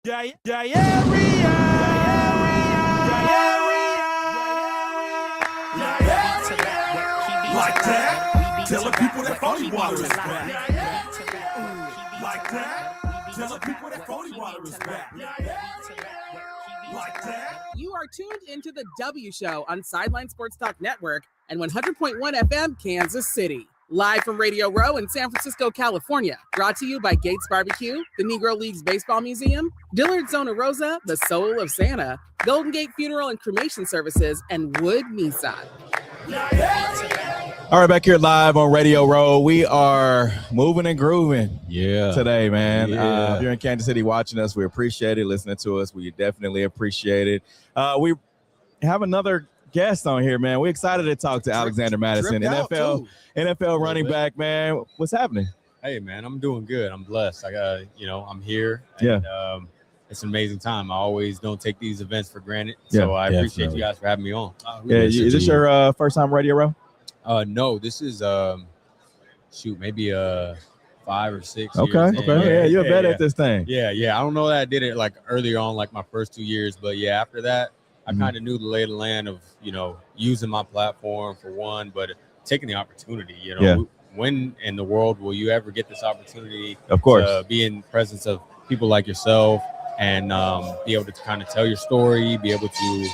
Like that? Tell the people that Phony Water is back. Like that? Tell the people that Phony Water is back. Like that? You are tuned into the W Show on Sideline Sports Talk Network and 100.1 FM Kansas City. Live from Radio Row in San Francisco, California. Brought to you by Gates Barbecue, the Negro Leagues Baseball Museum, Dillard Zona Rosa, the Soul of Santa, Golden Gate Funeral and Cremation Services, and Wood Nissan. All right, back here live on Radio Row. We are moving and grooving today, man. If you're in Kansas City watching us, we appreciate it. Listening to us, we definitely appreciate it. We have another guest on here, man. We're excited to talk to Alexander Mattison, NFL running back, man. What's happening? Hey, man, I'm doing good. I'm blessed. I'm here. And, it's an amazing time. I always don't take these events for granted. So I appreciate you guys for having me on. Is this your first time Radio Row? No, this is maybe 5 or 6 Okay. years. Okay. You're better at this thing. Yeah. I don't know that I did it like earlier on, like my first 2 years, but after that, I kind of knew the lay of the land of, using my platform for one, but taking the opportunity, when in the world will you ever get this opportunity of course to be in presence of people like yourself and be able to kind of tell your story, be able to,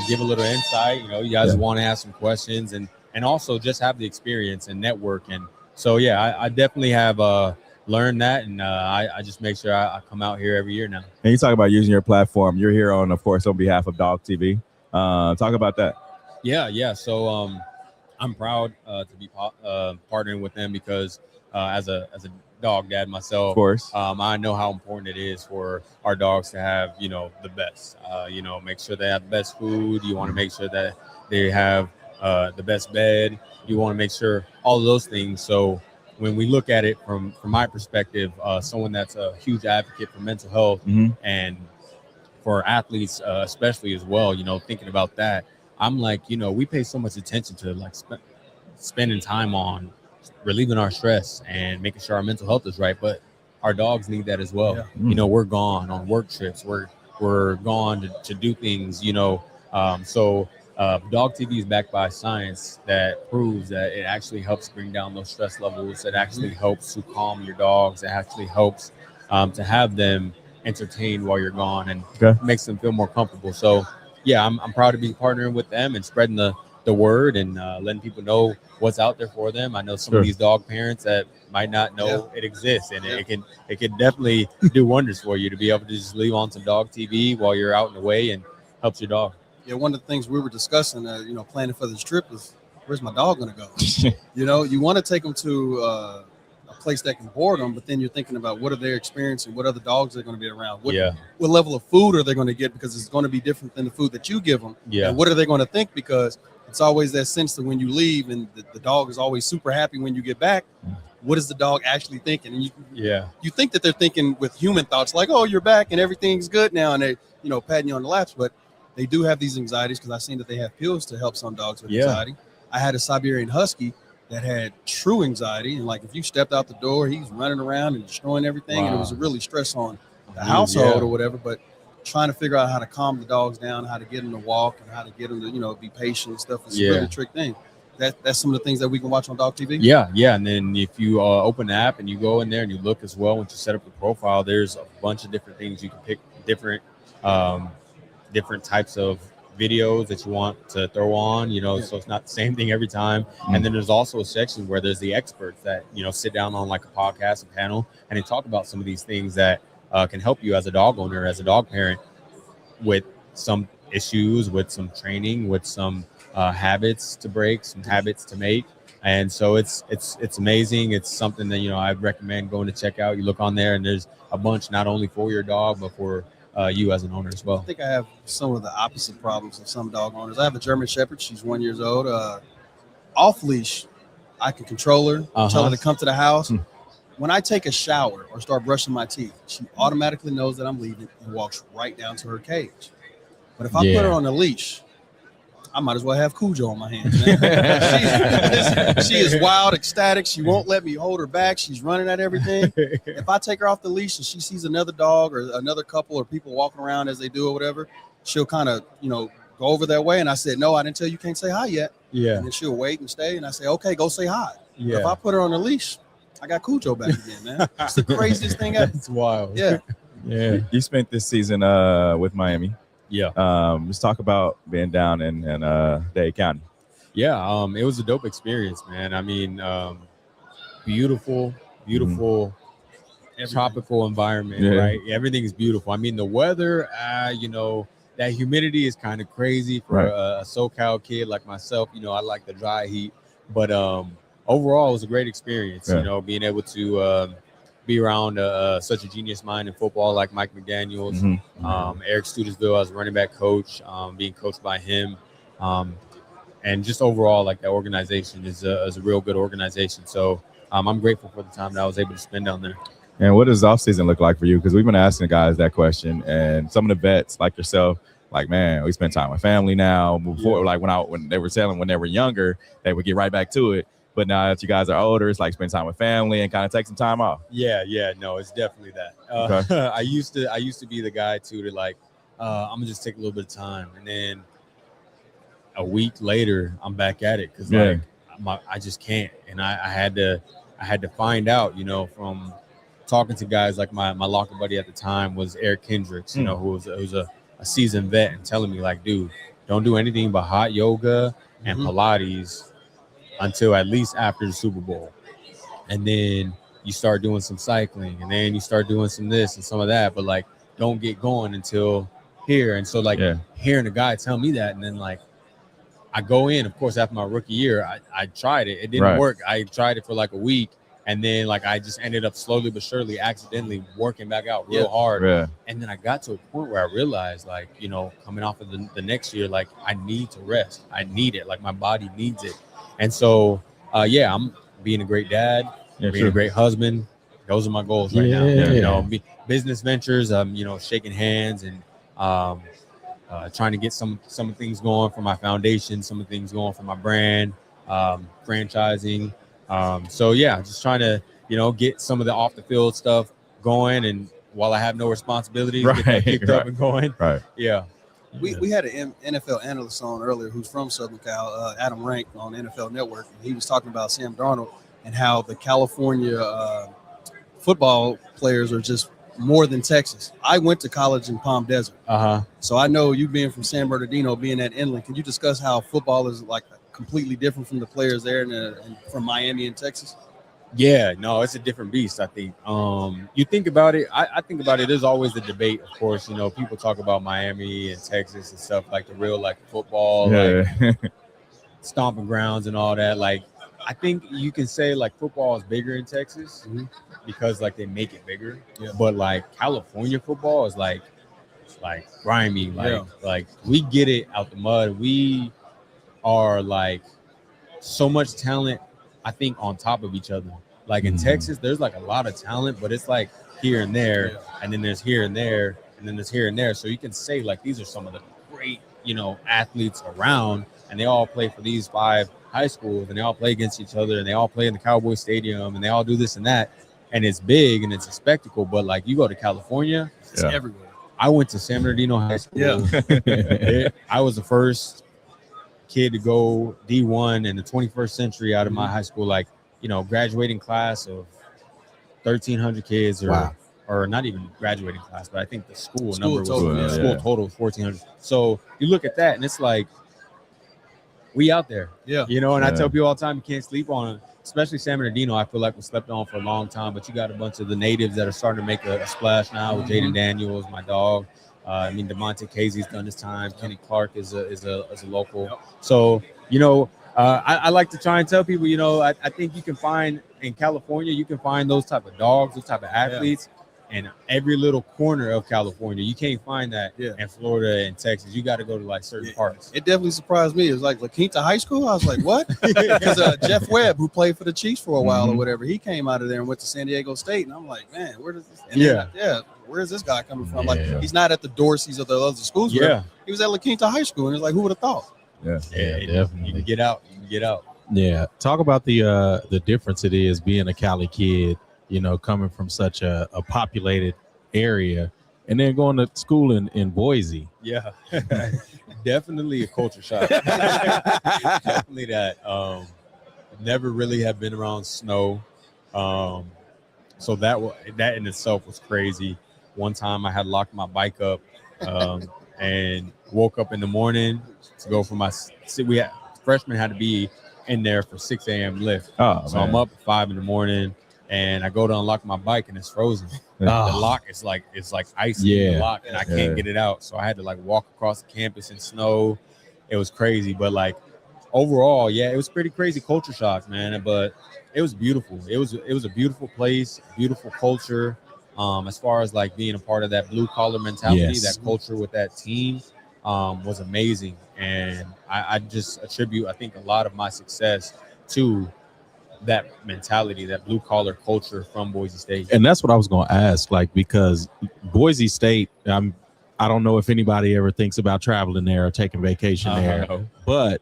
give a little insight, you guys want to ask some questions and also just have the experience and network. And so, I definitely have learned that. And I just make sure I come out here every year now. And you talk about using your platform. You're here on behalf of Dog TV. Talk about that. Yeah. So I'm proud to be partnering with them because as a dog dad myself, of course, I know how important it is for our dogs to have, the best, make sure they have the best food. You want to make sure that they have the best bed. You want to make sure all of those things. So when we look at it from my perspective, someone that's a huge advocate for mental health and for athletes, especially as well, thinking about that, I'm like, we pay so much attention to like spending time on relieving our stress and making sure our mental health is right. But our dogs need that as well. Yeah. We're gone on work trips. We're gone to do things, so Dog TV is backed by science that proves that it actually helps bring down those stress levels. It actually helps to calm your dogs. It actually helps to have them entertained while you're gone and makes them feel more comfortable. So, I'm proud to be partnering with them and spreading the word and letting people know what's out there for them. I know some of these dog parents that might not know it exists, and it can definitely do wonders for you to be able to just leave on some Dog TV while you're out and away and helps your dog. Yeah, one of the things we were discussing, planning for this trip is where's my dog going to go? You want to take them to a place that can board them, but then you're thinking about what are they experiencing, what other dogs they're going to be around, what level of food are they going to get, because it's going to be different than the food that you give them. And what are they going to think, because it's always that sense that when you leave and the dog is always super happy when you get back, what is the dog actually thinking? And you think that they're thinking with human thoughts like, oh, you're back and everything's good now, and they patting you on the laps, but they do have these anxieties, because I've seen that they have pills to help some dogs with anxiety. I had a Siberian Husky that had true anxiety, and like if you stepped out the door, he's running around and destroying everything, and it was a really stress on the household or whatever. But trying to figure out how to calm the dogs down, how to get them to walk, and how to get them to be patient and stuff is a really trick thing. That's some of the things that we can watch on Dog TV. Yeah. And then if you open the app and you go in there and you look as well, once you set up the profile, there's a bunch of different things you can pick, different types of videos that you want to throw on, so it's not the same thing every time. And then there's also a section where there's the experts that, sit down on like a podcast, a panel, and they talk about some of these things that can help you as a dog owner, as a dog parent, with some issues, with some training, with some habits to break, some habits to make. And so it's amazing. It's something that, I recommend going to check out. You look on there and there's a bunch, not only for your dog, but for you as an owner as well. I think I have some of the opposite problems of some dog owners. I have a German Shepherd. She's 1 year old. Off leash, I can control her, tell her to come to the house. When I take a shower or start brushing my teeth, she automatically knows that I'm leaving and walks right down to her cage. But if I put her on a leash, I might as well have Cujo on my hands, man. she is wild, ecstatic. She won't let me hold her back. She's running at everything. If I take her off the leash and she sees another dog or another couple or people walking around as they do or whatever, she'll kind of, go over that way. And I said, no, I didn't tell you can't say hi yet. Yeah. And then she'll wait and stay. And I say, okay, go say hi. Yeah. If I put her on the leash, I got Cujo back again, man. It's the craziest thing ever. It's wild. Yeah. Yeah. You spent this season with Miami. Yeah. Let's talk about being down in Dade County. Yeah. It was a dope experience, man. I mean, beautiful, tropical environment, right? Everything is beautiful. I mean, the weather, that humidity is kind of crazy for a SoCal kid like myself. I like the dry heat, but overall, it was a great experience. Being able to be around such a genius mind in football like Mike McDaniels, Eric Studesville as running back coach, being coached by him, and just overall, like that organization is a real good organization. So I'm grateful for the time that I was able to spend down there. And what does offseason look like for you? Because we've been asking the guys that question, and some of the vets like yourself, like, man, we spend time with family now. Before, like when they were selling when they were younger, they would get right back to it. But now that you guys are older, it's like spend time with family and kind of take some time off. Yeah, no, it's definitely that. Okay. I used to be the guy too to like, I'm gonna just take a little bit of time, and then a week later, I'm back at it because I just can't. And I had to find out, from talking to guys like my locker buddy at the time was Eric Kendricks, who was a seasoned vet, and telling me like, dude, don't do anything but hot yoga and Pilates until at least after the Super Bowl. And then you start doing some cycling, and then you start doing some this and some of that, but like don't get going until here. And so like hearing a guy tell me that, and then like I go in, of course, after my rookie year, I tried it. It didn't work. I tried it for like a week, and then like I just ended up slowly but surely accidentally working back out real hard. And then I got to a point where I realized, like, coming off of the next year, like I need to rest. I need it. Like my body needs it. And so, I'm being a great dad, being a great husband. Those are my goals right now. Business ventures, shaking hands and trying to get some things going for my foundation, some things going for my brand, franchising. Just trying to, get some of the off the field stuff going. And while I have no responsibilities, get that kicked up and going. Yeah. We had an NFL analyst on earlier who's from Southern Cal, Adam Rank on NFL Network. And he was talking about Sam Darnold and how the California football players are just more than Texas. I went to college in Palm Desert. So I know you being from San Bernardino, being at Inland, can you discuss how football is like completely different from the players there and from Miami and Texas? Yeah, no, it's a different beast, I think. You think about it, I think about it, there's always the debate, of course, people talk about Miami and Texas and stuff, like the real, like, football, like, stomping grounds and all that. Like, I think you can say, like, football is bigger in Texas because, like, they make it bigger. But, like, California football is, like grimy. Like, we get it out the mud. We are, like, so much talent, I think, on top of each other. Like in Texas, there's like a lot of talent, but it's like here and there, and then there's here and there, and then there's here and there. So you can say like these are some of the great, athletes around, and they all play for these 5 high schools, and they all play against each other, and they all play in the Cowboy Stadium, and they all do this and that, and it's big and it's a spectacle. But like you go to California, it's everywhere. I went to San Bernardino High School. I was the first kid to go D1 in the 21st century out of my high school, like, graduating class of 1,300 kids or not even graduating class, but I think the school number was total was 1,400. So you look at that and it's like, we out there, and I tell people all the time, you can't sleep on it, especially San Bernardino. I feel like we slept on for a long time, but you got a bunch of the natives that are starting to make a splash now with Jaden Daniels, my dog. DeMonte Casey's done his time. Kenny Clark is a local. So, I like to try and tell people, I think you can find in California, you can find those type of dogs, those type of athletes in every little corner of California. You can't find that in Florida and Texas. You got to go to like certain parts. It definitely surprised me. It was like La Quinta High School. I was like, what? Because Jeff Webb, who played for the Chiefs for a while or whatever, he came out of there and went to San Diego State. And I'm like, man, where does this? And where's this guy coming from? Like, he's not at the Dorseys or the other schools. He was at La Quinta High School, and it's like, who would have thought? Yeah. You can get out. You can get out. Yeah. Talk about the difference it is being a Cali kid, you know, coming from such a populated area and then going to school in Boise. Yeah. Definitely a culture shock. Definitely that. Never really have been around snow. So that in itself was crazy. One time I had locked my bike up and woke up in the morning to go for freshmen had to be in there for 6 a.m. lift. Oh, so man. I'm up at 5 in the morning and I go to unlock my bike and it's frozen. The lock is like ice in the lock and I can't get it out. So I had to like walk across the campus in snow. It was crazy, but like overall, yeah, it was pretty crazy culture shock, man. But it was beautiful. It was a beautiful place, beautiful culture. As far as like being a part of that blue collar mentality, that culture with that team was amazing. And I just attribute, I think, a lot of my success to that mentality, that blue collar culture from Boise State. And that's what I was going to ask, like, because Boise State, I don't know if anybody ever thinks about traveling there or taking vacation there, but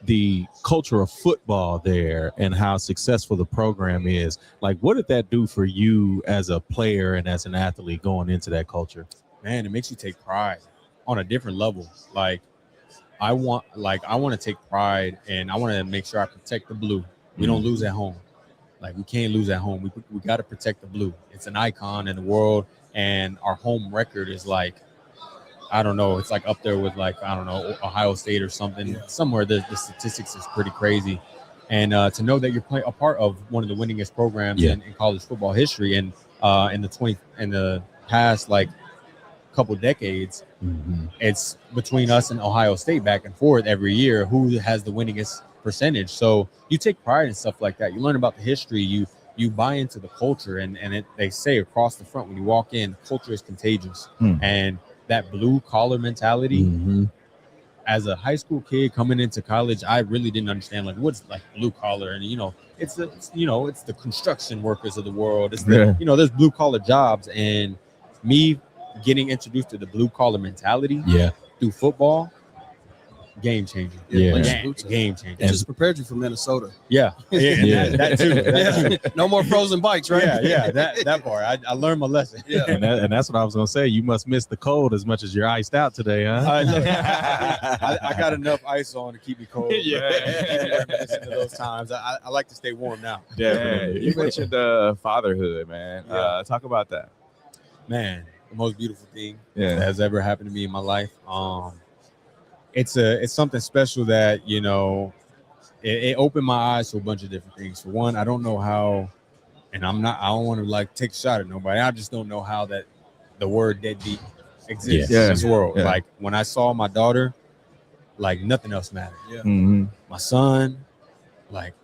the culture of football there and how successful the program is, like, what did that do for you as a player and as an athlete going into that culture? Man, it makes you take pride on a different level. Like, I want to take pride and I want to make sure I protect the blue. We don't lose at home. Like, we can't lose at home. We got to protect the blue. It's an icon in the world, and our home record is like, I don't know, it's like up there with like, I don't know, Ohio State or something. Somewhere the statistics is pretty crazy. And to know that you're a part of one of the winningest programs in college football history, and in the past like couple decades, it's between us and Ohio State back and forth every year who has the winningest percentage. So you take pride in stuff like that. You learn about the history. You buy into the culture, and they say across the front when you walk in, culture is contagious. And that blue collar mentality. As a high school kid coming into college, I really didn't understand like what's like blue collar, and it's the construction workers of the world. It's there's blue collar jobs, and me getting introduced to the blue collar mentality through football, game changer. Game changer. It just prepared you for Minnesota. That too. No more frozen bikes, right? That part. I learned my lesson. And that's what I was gonna say. You must miss the cold as much as you're iced out today, huh? I got enough ice on to keep me cold. Reminiscing to those times. I like to stay warm now. Definitely. You mentioned fatherhood, man. Talk about that. Man, the most beautiful thing that has ever happened to me in my life. It's something special that, it opened my eyes to a bunch of different things. For one, I don't know how, and I don't want to like take a shot at nobody. I just don't know how that the word deadbeat exists in this world. Like when I saw my daughter, like nothing else mattered. My son, like,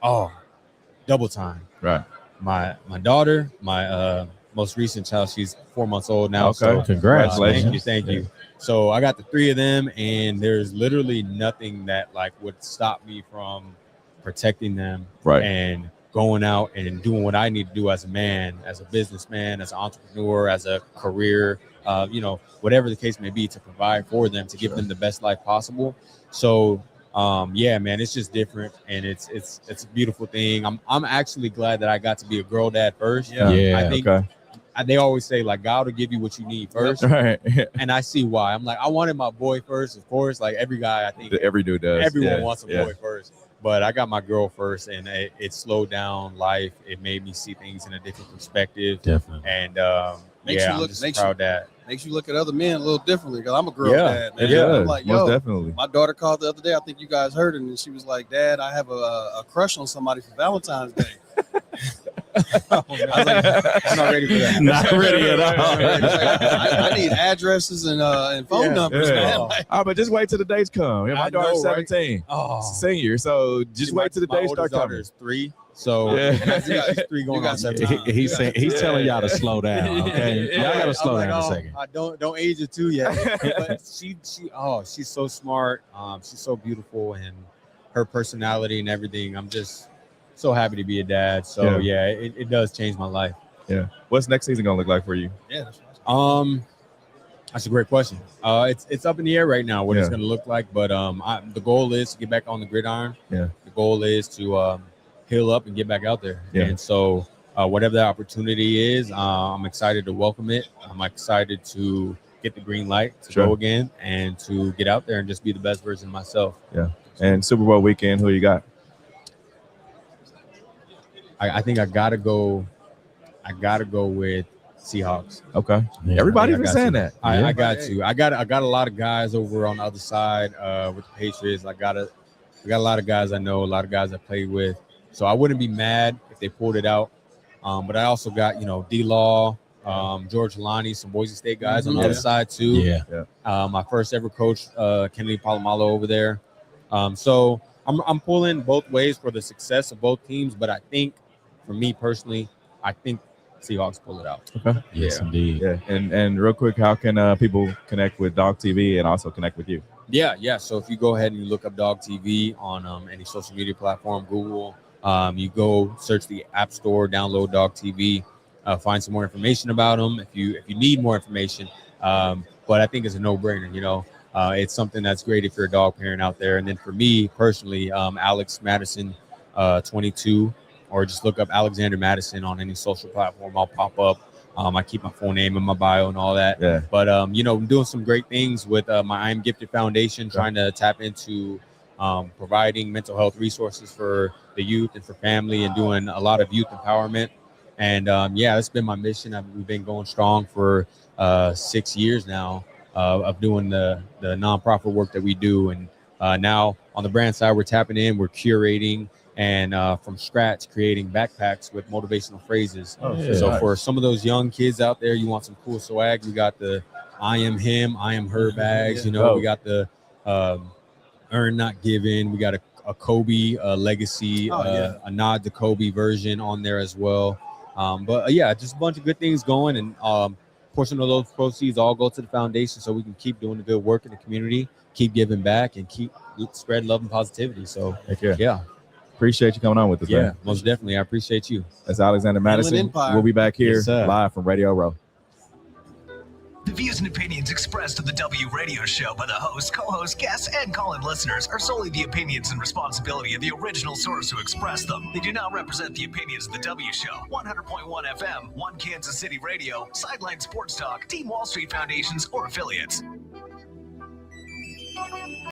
double time. Right. My daughter, my most recent child, she's 4 months old now. Okay. So Congratulations. Thank you. So I got the three of them, and there's literally nothing that like would stop me from protecting them and going out and doing what I need to do as a man, as a businessman, as an entrepreneur, as a career, whatever the case may be, to provide for them, to give them the best life possible. So man, it's just different, and it's a beautiful thing. I'm actually glad that I got to be a girl dad first. I think they always say like God will give you what you need first, and I see why. I'm like, I wanted my boy first, of course, like every guy. I think every dude does. Everyone wants a boy first, but I got my girl first, and it slowed down life. It made me see things in a different perspective. Definitely. And I'm just proud that makes you look at other men a little differently. Because I'm a girl dad, man. I'm like, most definitely. My daughter called the other day. I think you guys heard it, and she was like, "Dad, I have a crush on somebody for Valentine's Day." I was like, I'm not ready for that. Not ready at all. I need addresses and phone numbers, man. But just wait till the dates come. My daughter's 17, senior. So just wait till the dates start coming. Is 3, so she's 3 going on 17. He's telling y'all to slow down. Okay, y'all gotta slow down a second. Don't age her too yet. But she's so smart. She's so beautiful, and her personality and everything. I'm just so happy to be a dad. So it does change my life. What's next season gonna look like for you? That's a great question. It's up in the air right now what it's going to look like, but the goal is to get back on the gridiron. Yeah. The goal is to heal up and get back out there. Yeah. And so whatever that opportunity is, I'm excited to welcome it. I'm excited to get the green light to go again and to get out there and just be the best version of myself. Yeah. And Super Bowl weekend, who you got? I think I gotta go with Seahawks. Okay. Yeah. Everybody's been saying that. I got to. I got a lot of guys over on the other side with the Patriots. I got a lot of guys I know, a lot of guys I played with. So I wouldn't be mad if they pulled it out. But I also got, D-Law, George Lonnie, some Boise State guys on the other side too. Yeah. My first ever coach, Kennedy Palomalo over there. So I'm pulling both ways for the success of both teams. But I think, for me personally, I think Seahawks pull it out. Okay. Yes, indeed. Yeah. And real quick, how can people connect with Dog TV and also connect with you? Yeah. So if you go ahead and you look up Dog TV on any social media platform, Google, you go search the App Store, download Dog TV, find some more information about them if you need more information. But I think it's a no-brainer. It's something that's great if you're a dog parent out there. And then for me personally, Alex Madison, 22. Or just look up Alexander Madison on any social platform. I'll pop up. I keep my full name in my bio and all that. Yeah. But, I'm doing some great things with my I Am Gifted Foundation, trying to tap into providing mental health resources for the youth and for family and doing a lot of youth empowerment. And, that's been my mission. We've been going strong for 6 years now of doing the nonprofit work that we do. And now on the brand side, we're tapping in, we're curating, and from scratch creating backpacks with motivational phrases. So for some of those young kids out there, you want some cool swag, we got the I am him, I am her bags. We got the earn not given, we got a Kobe legacy, a nod to Kobe version on there as well. But just a bunch of good things going, and portion of those proceeds all go to the foundation so we can keep doing the good work in the community, keep giving back, and keep spread love and positivity. So Appreciate you coming on with us. Yeah, man. most definitely. I appreciate you. That's Alexander Madison. We'll be back here live from Radio Row. The views and opinions expressed on the W Radio Show by the host, co-host, guests, and call-in listeners are solely the opinions and responsibility of the original source who expressed them. They do not represent the opinions of the W Show, 100.1 FM, One Kansas City Radio, Sideline Sports Talk, Team Wall Street Foundations, or affiliates.